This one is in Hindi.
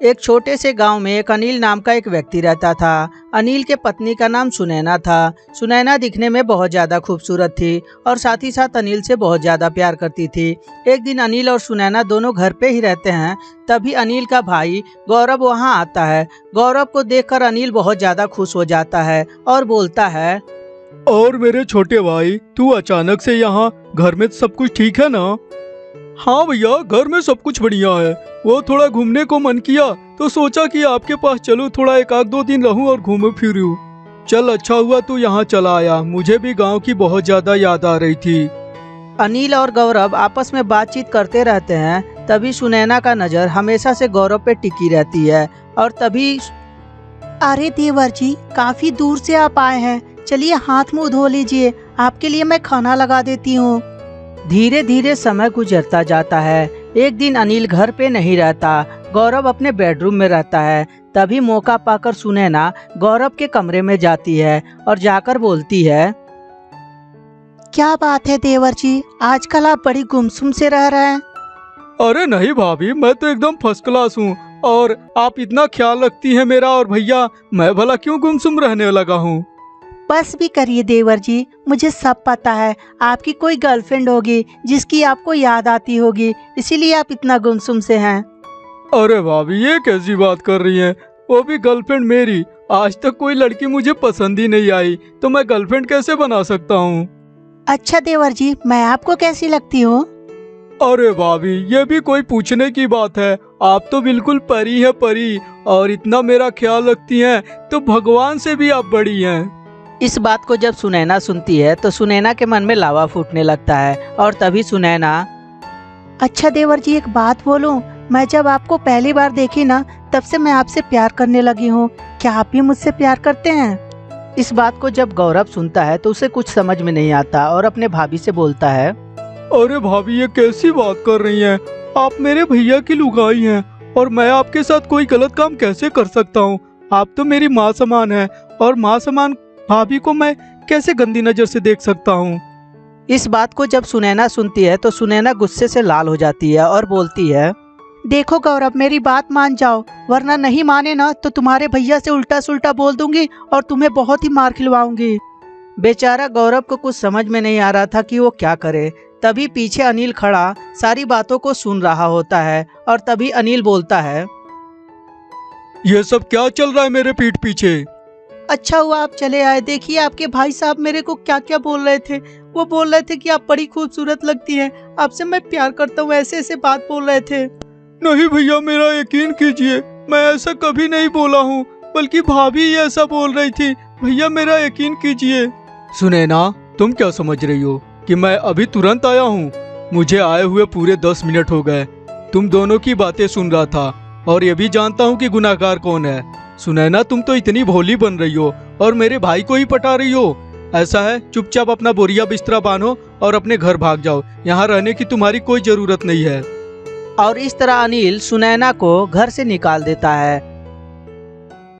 एक छोटे से गांव में एक अनिल नाम का एक व्यक्ति रहता था। अनिल के पत्नी का नाम सुनैना था। सुनैना दिखने में बहुत ज़्यादा खूबसूरत थी और साथ ही साथ अनिल से बहुत ज़्यादा प्यार करती थी। एक दिन अनिल और सुनैना दोनों घर पे ही रहते हैं। तभी अनिल का भाई गौरव वहाँ आता है। गौरव को देखकर अनिल बहुत ज़्यादा खुश हो जाता है और बोलता है, और मेरे छोटे भाई, तू अचानक से यहाँ, घर में सब कुछ ठीक है ना? हाँ भैया, घर में सब कुछ बढ़िया है। वो थोड़ा घूमने को मन किया तो सोचा कि आपके पास चलूं, थोड़ा एक आध दो दिन रहूं और घूमूं फिरूं। चल, अच्छा हुआ तू यहाँ चला आया, मुझे भी गांव की बहुत ज्यादा याद आ रही थी। अनिल और गौरव आपस में बातचीत करते रहते हैं। तभी सुनैना का नज़र हमेशा से गौरव पे टिकी रहती है और तभी, अरे देवर जी, काफी दूर से आप आए हैं, चलिए हाथ मुंह धो लीजिए, आपके लिए मैं खाना लगा देती हूँ। धीरे धीरे समय गुजरता जाता है। एक दिन अनिल घर पे नहीं रहता, गौरव अपने बेडरूम में रहता है। तभी मौका पाकर सुनैना गौरव के कमरे में जाती है और जाकर बोलती है, क्या बात है देवर जी, आजकल आप बड़ी गुमसुम से रह रहे हैं। अरे नहीं भाभी, मैं तो एकदम फर्स्ट क्लास हूँ और आप इतना ख्याल रखती हैं मेरा, और भैया मैं भला क्यों गुमसुम रहने लगा हूँ? बस भी करिए देवर जी, मुझे सब पता है, आपकी कोई गर्लफ्रेंड होगी जिसकी आपको याद आती होगी, इसीलिए आप इतना गुमसुम से हैं। अरे भाभी, ये कैसी बात कर रही हैं? वो भी गर्लफ्रेंड मेरी? आज तक कोई लड़की मुझे पसंद ही नहीं आई, तो मैं गर्लफ्रेंड कैसे बना सकता हूँ? अच्छा देवर जी, मैं आपको कैसी लगती हूँ? अरे भाभी, ये भी कोई पूछने की बात है? आप तो बिल्कुल परी है, परी, और इतना मेरा ख्याल रखती हैं तो भगवान से भी आप बड़ी हैं। इस बात को जब सुनैना सुनती है तो सुनैना के मन में लावा फूटने लगता है और तभी सुनैना, अच्छा देवर जी, एक बात बोलूं, मैं जब आपको पहली बार देखी ना, तब से मैं आपसे प्यार करने लगी हूँ। क्या आप भी मुझसे प्यार करते हैं? इस बात को जब गौरव सुनता है तो उसे कुछ समझ में नहीं आता और अपने भाभी से बोलता है, अरे भाभी, ये कैसी बात कर रही हैं? आप मेरे भैया की लुगाई हैं और मैं आपके साथ कोई गलत काम कैसे कर सकता हूँ? आप तो मेरी माँ समान है और माँ समान भाभी को मैं कैसे गंदी नजर से देख सकता हूँ? इस बात को जब सुनैना सुनती है तो सुनैना गुस्से से लाल हो जाती है और बोलती है, देखो गौरव, मेरी बात मान जाओ, वरना नहीं माने ना तो तुम्हारे भैया से उल्टा सुल्टा बोल दूंगी और तुम्हें बहुत ही मार खिलवाऊंगी। बेचारा गौरव को कुछ समझ में नहीं आ रहा था कि वो क्या करे। तभी पीछे अनिल खड़ा सारी बातों को सुन रहा होता है और तभी अनिल बोलता है, ये सब क्या चल रहा है मेरे पीठ पीछे? अच्छा हुआ आप चले आए। देखिए आपके भाई साहब मेरे को क्या क्या बोल रहे थे। वो बोल रहे थे कि आप बड़ी खूबसूरत लगती हैं, आपसे मैं प्यार करता हूँ, ऐसे ऐसे बात बोल रहे थे। नहीं भैया, मेरा यकीन कीजिए, मैं ऐसा कभी नहीं बोला हूँ, बल्कि भाभी ही ऐसा बोल रही थी। भैया मेरा यकीन कीजिए। सुनैना, तुम क्या समझ रही हो कि मैं अभी तुरंत आया हूँ? मुझे आए हुए पूरे 10 मिनट हो गए। तुम दोनों की बातें सुन रहा था और ये भी जानता हूँ कि गुनाहगार कौन है। सुनैना, तुम तो इतनी भोली बन रही हो और मेरे भाई को ही पटा रही हो। ऐसा है, चुपचाप अपना बोरिया बिस्तरा बांधो और अपने घर भाग जाओ, यहाँ रहने की तुम्हारी कोई जरूरत नहीं है। और इस तरह अनिल सुनैना को घर से निकाल देता है।